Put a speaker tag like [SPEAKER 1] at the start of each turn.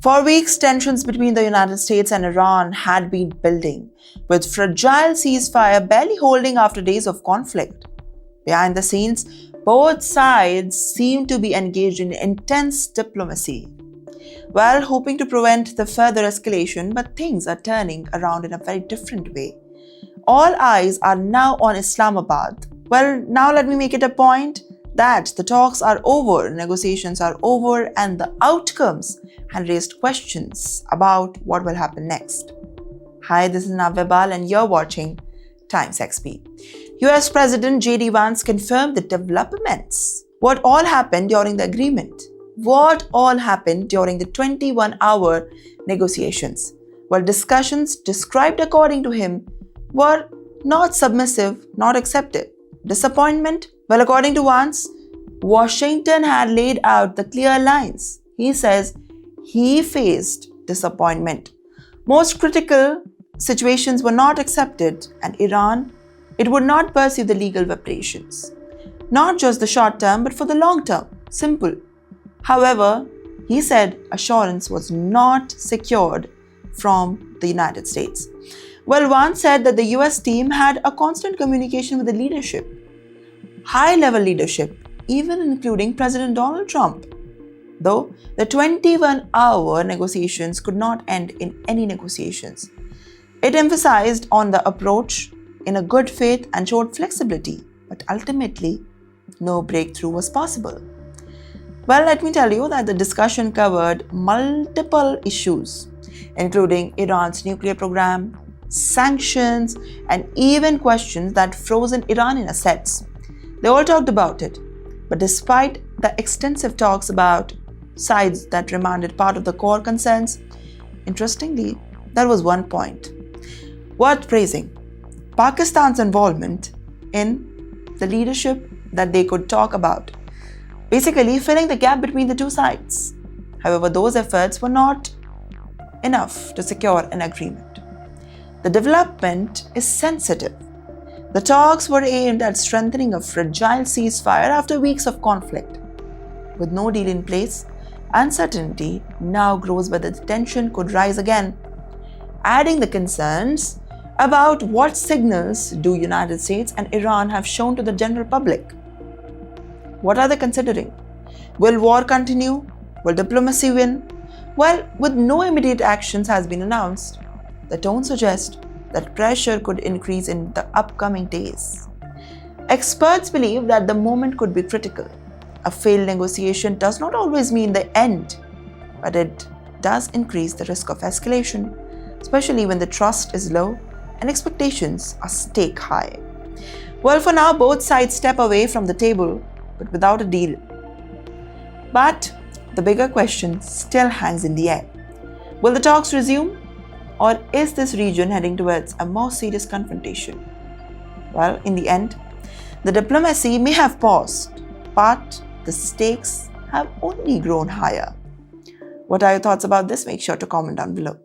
[SPEAKER 1] For weeks, tensions between the United States and Iran had been building, with fragile ceasefire barely holding after days of conflict. Behind the scenes, both sides seemed to be engaged in intense diplomacy, while hoping to prevent the further escalation, but things are turning around in a very different way. All eyes are now on Islamabad. Well, now let me make it a point that the talks are over, negotiations are over, and the outcomes have raised questions about what will happen next. Hi, this is Navya and you're watching TimesXP. US President J.D. Vance confirmed the developments. What all happened during the agreement? What all happened during the 21-hour negotiations? Well, discussions described according to him were not submissive, not accepted. Disappointment? Well, according to Vance, Washington had laid out the clear lines. He says he faced disappointment. Most critical situations were not accepted, and Iran, it would not pursue the legal reparations. Not just the short term, but for the long term. Simple. However, he said assurance was not secured from the United States. Well, Vance said that the US team had a constant communication with the leadership, high-level leadership, even including President Donald Trump. Though the 21-hour negotiations could not end in any negotiations. It emphasized on the approach in a good faith and showed flexibility, but ultimately, no breakthrough was possible. Well, let me tell you that the discussion covered multiple issues, including Iran's nuclear program, sanctions, and even questions that frozen Iranian assets. They all talked about it. But despite the extensive talks about sides that remanded part of the core concerns, interestingly, there was one point worth praising: Pakistan's involvement in the leadership that they could talk about, basically filling the gap between the two sides. However, those efforts were not enough to secure an agreement. The development is sensitive. The talks were aimed at strengthening a fragile ceasefire after weeks of conflict. With no deal in place, uncertainty now grows whether the tension could rise again, adding the concerns about what signals do United States and Iran have shown to the general public. What are they considering? Will war continue? Will diplomacy win? Well, with no immediate actions has been announced, the tone suggests that pressure could increase in the upcoming days. Experts believe that the moment could be critical. A failed negotiation does not always mean the end, but it does increase the risk of escalation, especially when the trust is low and expectations are stake high. Well, for now, both sides step away from the table, but without a deal. But the bigger question still hangs in the air. Will the talks resume? Or is this region heading towards a more serious confrontation? Well, in the end, the diplomacy may have paused, but the stakes have only grown higher. What are your thoughts about this? Make sure to comment down below.